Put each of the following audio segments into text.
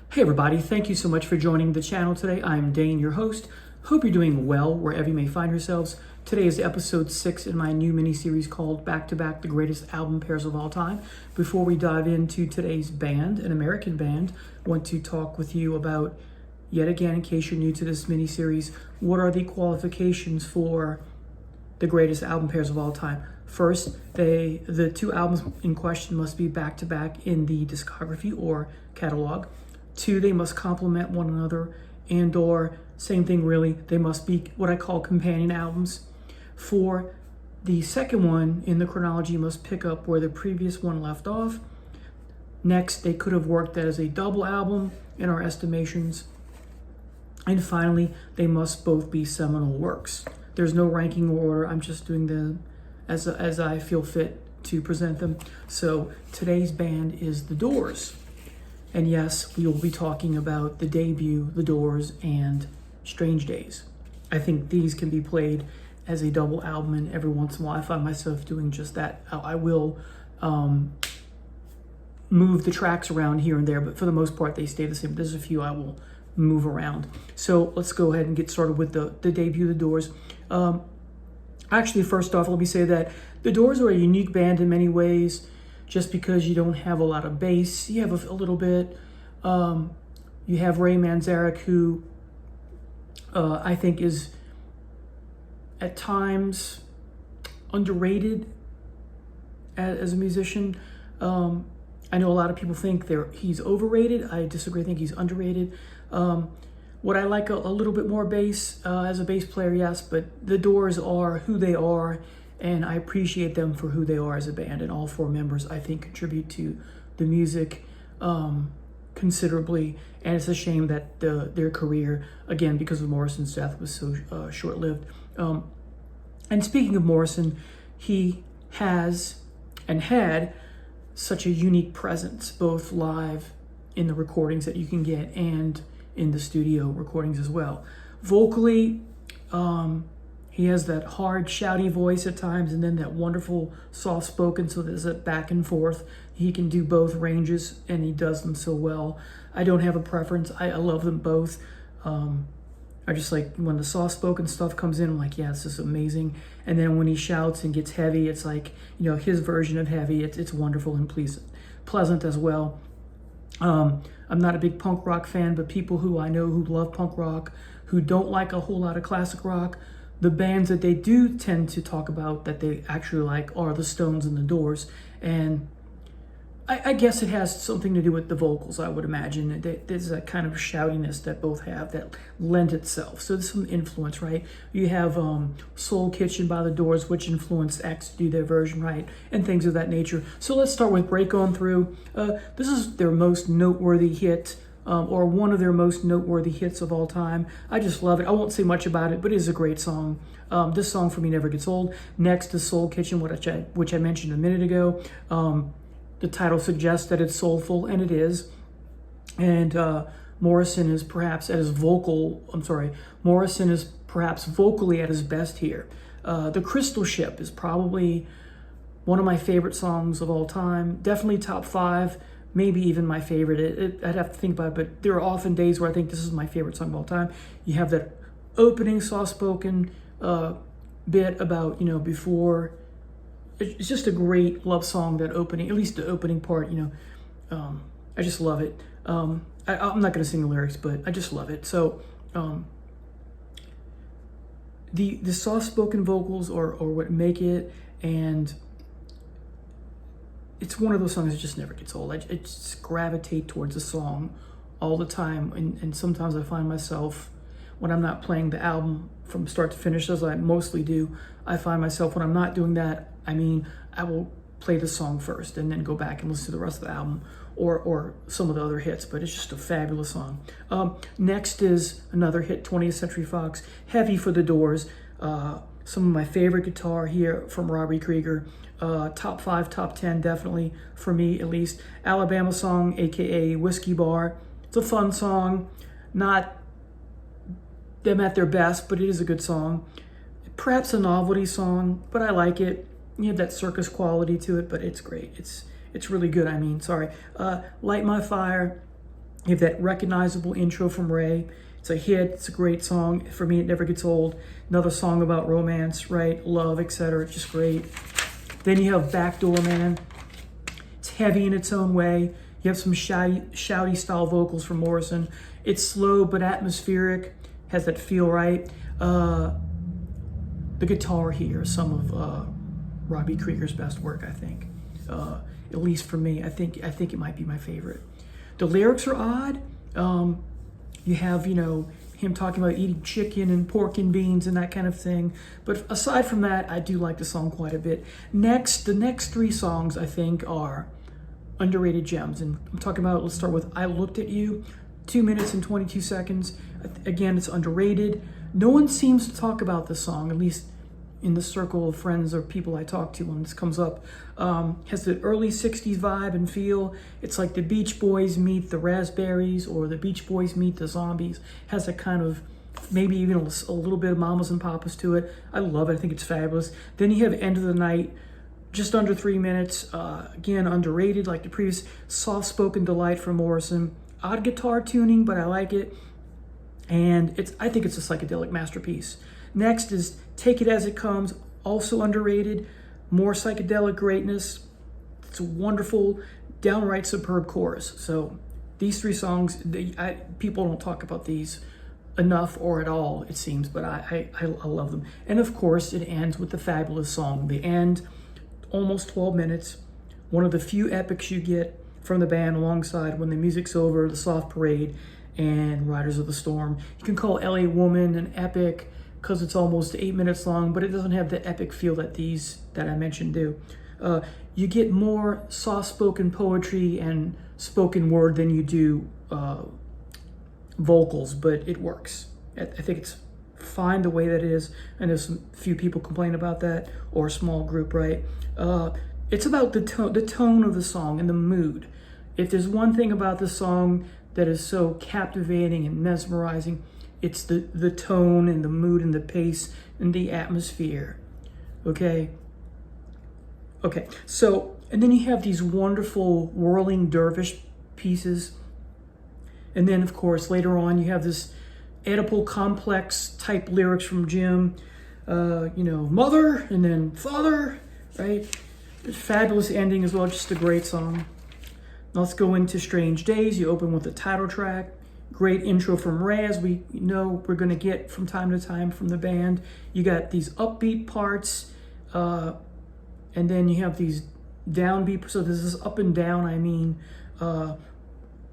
Hey everybody, thank you so much for joining the channel today. I'm Dane, your host. Hope you're doing well wherever you may find yourselves. Today is episode 6 in my new mini-series called Back to Back, the Greatest Album Pairs of All Time. Before we dive into today's band, an American band, I want to talk with you about, yet again, in case you're new to this mini-series, what are the qualifications for the greatest album pairs of all time. First, the two albums in question must be back-to-back in the discography or catalog. 2, they must complement one another, and or, same thing really, they must be what I call companion albums. 4, the second one in the chronology must pick up where the previous one left off. Next, they could have worked as a double album in our estimations. And finally, they must both be seminal works. There's no ranking order, I'm just doing them as I feel fit to present them. So today's band is The Doors. And yes, we will be talking about the debut, The Doors, and Strange Days. I think these can be played as a double album, and every once in a while I find myself doing just that. I will move the tracks around here and there, but for the most part they stay the same. There's a few I will move around. So let's go ahead and get started with the debut, The Doors. Actually, first off, let me say that The Doors are a unique band in many ways. Just because you don't have a lot of bass, you have a little bit. You have Ray Manzarek, who I think is at times underrated as a musician. I know a lot of people think he's overrated. I disagree. I think he's underrated. Would I like a little bit more bass as a bass player? Yes, but The Doors are who they are, and I appreciate them for who they are as a band. And all 4 members, I think, contribute to the music considerably. And it's a shame that their career, again, because of Morrison's death, was so short-lived. And speaking of Morrison, he has and had such a unique presence, both live in the recordings that you can get and in the studio recordings as well. Vocally, he has that hard, shouty voice at times, and then that wonderful soft-spoken, so there's a back and forth. He can do both ranges, and he does them so well. I don't have a preference. I love them both. I just like when the soft-spoken stuff comes in, I'm like, yeah, this is amazing. And then when he shouts and gets heavy, it's like, you know, his version of heavy. It's wonderful and pleasant as well. I'm not a big punk rock fan, but people who I know who love punk rock, who don't like a whole lot of classic rock, the bands that they do tend to talk about that they actually like are the Stones and the Doors. And I guess it has something to do with the vocals, I would imagine. There's that kind of shoutiness that both have that lend itself. So there's some influence, right? You have Soul Kitchen by the Doors, which influenced X to do their version, right? And things of that nature. So let's start with Break On Through. This is their most noteworthy hit. Or one of their most noteworthy hits of all time. I just love it. I won't say much about it, but it is a great song. This song for me never gets old. Next is Soul Kitchen, which I mentioned a minute ago. The title suggests that it's soulful, and it is. And Morrison is perhaps vocally at his best here. The Crystal Ship is probably one of my favorite songs of all time. Definitely top 5. Maybe even my favorite. I'd have to think about it, but there are often days where I think this is my favorite song of all time. You have that opening soft-spoken bit about, before. It's just a great love song, that opening, at least the opening part, I just love it. I'm not going to sing the lyrics, but I just love it. So the soft-spoken vocals are what make it, and it's one of those songs that just never gets old. I just gravitate towards the song all the time. And sometimes I find myself, when I'm not playing the album from start to finish, as I mostly do, I find myself when I'm not doing that, I will play the song first and then go back and listen to the rest of the album or some of the other hits. But it's just a fabulous song. Next is another hit, 20th Century Fox, Heavy for the Doors. Some of my favorite guitar here from Robbie Krieger. Top 5, top 10, definitely, for me at least. Alabama Song, aka Whiskey Bar. It's a fun song, not them at their best, but it is a good song. Perhaps a novelty song, but I like it. You have that circus quality to it, but it's great. It's really good, Light My Fire You have that recognizable intro from Ray. It's a hit. It's a great song. For me, it never gets old. Another song about romance, right? Love, etc. It's just great. Then you have Backdoor Man. It's heavy in its own way. You have some shouty style vocals from Morrison. It's slow but atmospheric. Has that feel, right? The guitar here is some of Robbie Krieger's best work, I think. At least for me, I think it might be my favorite. The lyrics are odd. You have, him talking about eating chicken and pork and beans and that kind of thing. But aside from that, I do like the song quite a bit. The next three songs, I think, are underrated gems. And I'm talking about, let's start with I Looked at You, 2 minutes and 22 seconds. Again, it's underrated. No one seems to talk about this song, at least in the circle of friends or people I talk to when this comes up. Has the early 60s vibe and feel. It's like the Beach Boys meet the Raspberries, or the Beach Boys meet the Zombies. Has a kind of, maybe even a little bit of Mamas and Papas to it. I love it. I think it's fabulous. Then you have End of the Night, just under 3 minutes. Again, underrated, like the previous. Soft-spoken delight from Morrison. Odd guitar tuning, but I like it. And I think it's a psychedelic masterpiece. Next is Take It As It Comes, also underrated. More psychedelic greatness. It's a wonderful, downright superb chorus. So these three songs, people don't talk about these enough or at all, it seems, but I love them. And of course, it ends with the fabulous song. The end, almost 12 minutes. One of the few epics you get from the band, alongside When the Music's Over, The Soft Parade, and Riders of the Storm. You can call LA Woman an epic because it's almost 8 minutes long, but it doesn't have the epic feel that these that I mentioned do. You get more soft-spoken poetry and spoken word than you do vocals, but it works. I think it's fine the way that it is. I know some few people complain about that, or a small group, right? It's about the tone of the song and the mood. If there's one thing about the song that is so captivating and mesmerizing, it's the tone and the mood and the pace and the atmosphere. Okay, so, and then you have these wonderful whirling dervish pieces. And then, of course, later on, you have this Oedipal complex type lyrics from Jim. Mother and then father, right? Fabulous ending as well, just a great song. Let's go into Strange Days. You open with the title track. Great intro from Ray, as we know we're going to get from time to time from the band. You got these upbeat parts, and then you have these downbeat. So this is up and down,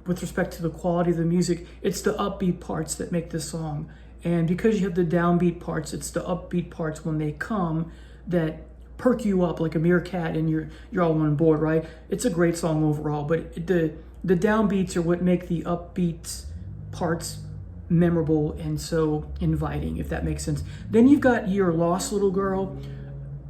with respect to the quality of the music. It's the upbeat parts that make this song. And because you have the downbeat parts, it's the upbeat parts when they come that perk you up like a meerkat, and you're all on board, right? It's a great song overall, but the downbeats are what make the upbeats parts memorable and so inviting, if that makes sense. Then you've got Your Lost Little Girl.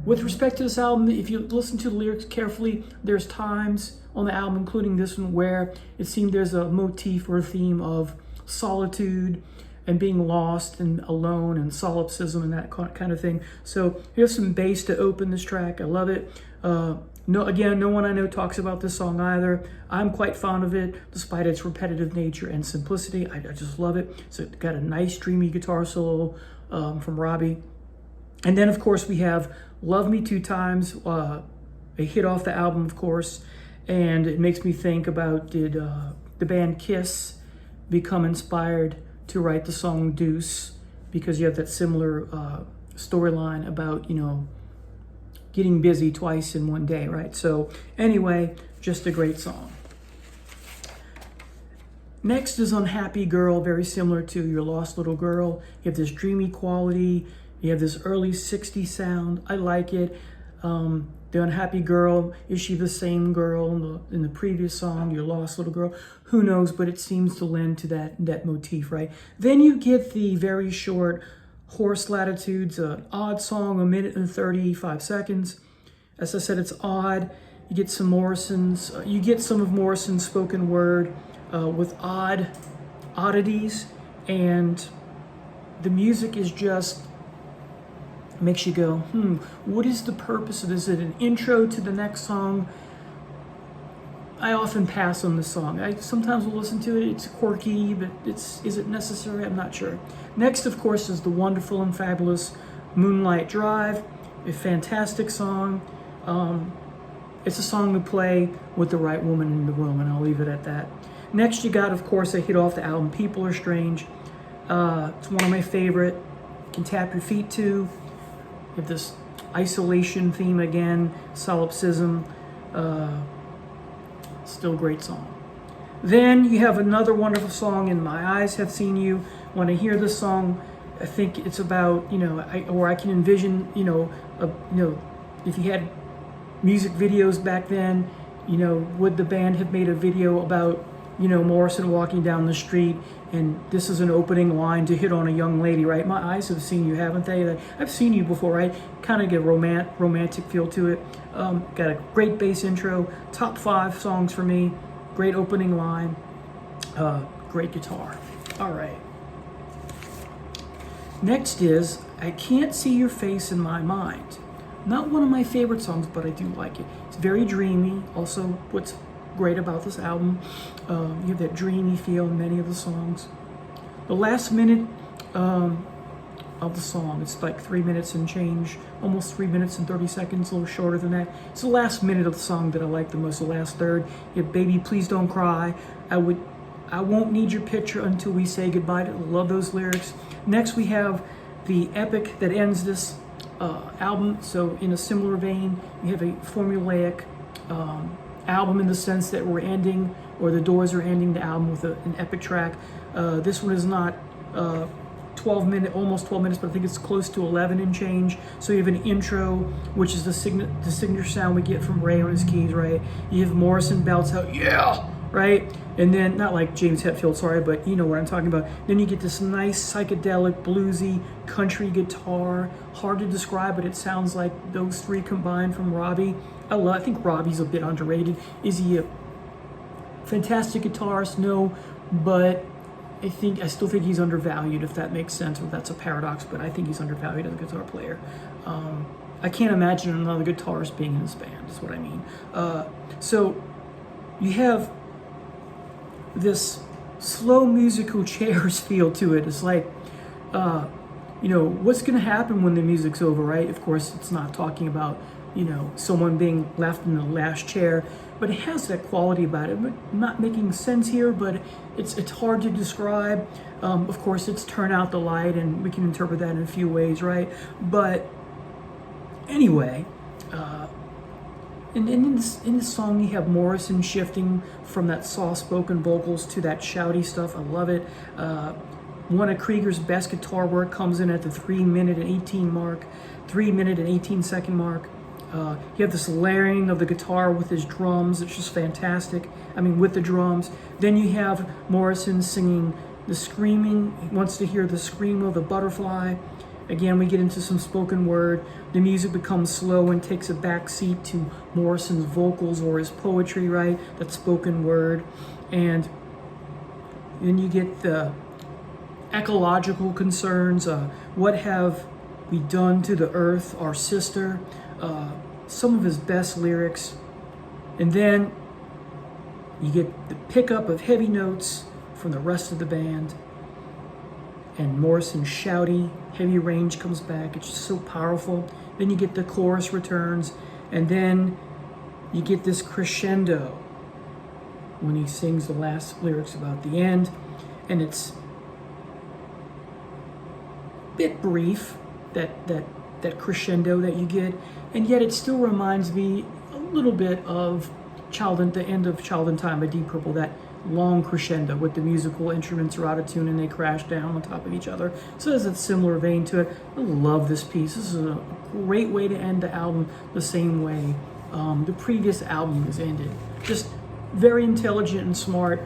With respect to this album, if you listen to the lyrics carefully, there's times on the album, including this one, where it seemed there's a motif or a theme of solitude and being lost and alone and solipsism and that kind of thing. So here's some bass to open this track. I love it. No one I know talks about this song either. I'm quite fond of it, despite its repetitive nature and simplicity. I just love it. So it got a nice dreamy guitar solo from Robbie. And then, of course, we have Love Me Two Times, a hit off the album, of course. And it makes me think about, did the band Kiss become inspired to write the song Deuce? Because you have that similar storyline about, getting busy twice in one day, right? So anyway, just a great song. Next is Unhappy Girl, very similar to Your Lost Little Girl. You have this dreamy quality. You have this early 60s sound. I like it. The Unhappy Girl, is she the same girl in the previous song, Your Lost Little Girl? Who knows, but it seems to lend to that motif, right? Then you get the very short Horse Latitudes, an odd song, 1 minute and 35 seconds. As I said, it's odd. You get some of Morrison's spoken word with oddities, and the music is just makes you go, what is the purpose of this? Is it an intro to the next song? I often pass on the song. I sometimes will listen to it. It's quirky, but is it necessary? I'm not sure. Next, of course, is the wonderful and fabulous Moonlight Drive, a fantastic song. It's a song to play with the right woman in the room, and I'll leave it at that. Next, you got, of course, a hit off the album, People Are Strange. It's one of my favorite. You can tap your feet to. You have this isolation theme again, solipsism. Still a great song. Then you have another wonderful song, In My Eyes Have Seen You. When I hear this song, I think it's about, I can envision, if you had music videos back then, would the band have made a video about, Morrison walking down the street, and this is an opening line to hit on a young lady, right? My eyes have seen you, haven't they? I've seen you before, right? Kind of get a romantic feel to it. Got a great bass intro, top 5 songs for me, great opening line, great guitar. All right. Next is I Can't See Your Face in My Mind. Not one of my favorite songs, but I do like it. It's very dreamy. Also, what's great about this album, you have that dreamy feel in many of the songs. The last minute of the song, it's like 3 minutes and change, almost 3 minutes and 30 seconds, a little shorter than that. It's the last minute of the song that I like the most, the last third. You have Baby Please Don't Cry. I won't need your picture until we say goodbye. I love those lyrics. Next we have the epic that ends this album. So in a similar vein, we have a formulaic album in the sense that we're ending, or the Doors are ending the album with an epic track. This one is not 12 minutes, almost 12 minutes, but I think it's close to 11 and change. So you have an intro, which is the signature sound we get from Ray on his keys, right? You have Morrison belts out, yeah, right? And then, not like James Hetfield, sorry, but you know what I'm talking about. Then you get this nice psychedelic, bluesy, country guitar. Hard to describe, but it sounds like those three combined from Robbie. I think Robbie's a bit underrated. Is he a fantastic guitarist? No, but I still think he's undervalued, if that makes sense, or that's a paradox, but I think he's undervalued as a guitar player. I can't imagine another guitarist being in this band, is what I mean. So you have this slow musical chairs feel to it. It's like, what's going to happen when the music's over, right? Of course, it's not talking about, someone being left in the last chair, but it has that quality about it. But not making sense here, but it's hard to describe. Of course, it's turn out the light, and we can interpret that in a few ways, right? But anyway, in this song, you have Morrison shifting from that soft-spoken vocals to that shouty stuff. I love it. One of Krieger's best guitar work comes in at the 3 minute and 18 second mark. You have this layering of the guitar with his drums. It's just fantastic. With the drums. Then you have Morrison singing the screaming. He wants to hear the scream of the butterfly. Again, we get into some spoken word. The music becomes slow and takes a back seat to Morrison's vocals or his poetry, right? That spoken word. And then you get the ecological concerns. What have we done to the earth, our sister? Some of his best lyrics. And then you get the pickup of heavy notes from the rest of the band. And Morrison's shouty, heavy range comes back. It's just so powerful. Then you get the chorus returns. And then you get this crescendo when he sings the last lyrics about the end. And it's a bit brief, that crescendo that you get. And yet it still reminds me a little bit of the end of Child in Time by Deep Purple, that long crescendo with the musical instruments are out of tune and they crash down on top of each other. So there's a similar vein to it. I love this piece. This is a great way to end the album the same way the previous album was ended. Just very intelligent and smart.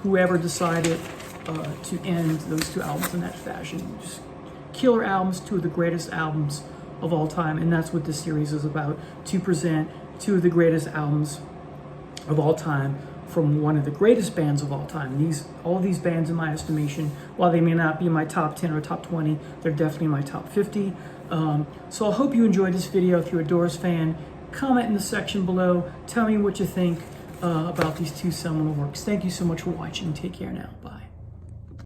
Whoever decided to end those two albums in that fashion. Just killer albums, two of the greatest albums of all time, and that's what this series is about, to present two of the greatest albums of all time from one of the greatest bands of all time. All these bands, in my estimation, while they may not be in my top 10 or top 20, they're definitely in my top 50. So I hope you enjoyed this video. If you're a Doors fan, comment in the section below. Tell me what you think about these two seminal works. Thank you so much for watching. Take care now. Bye.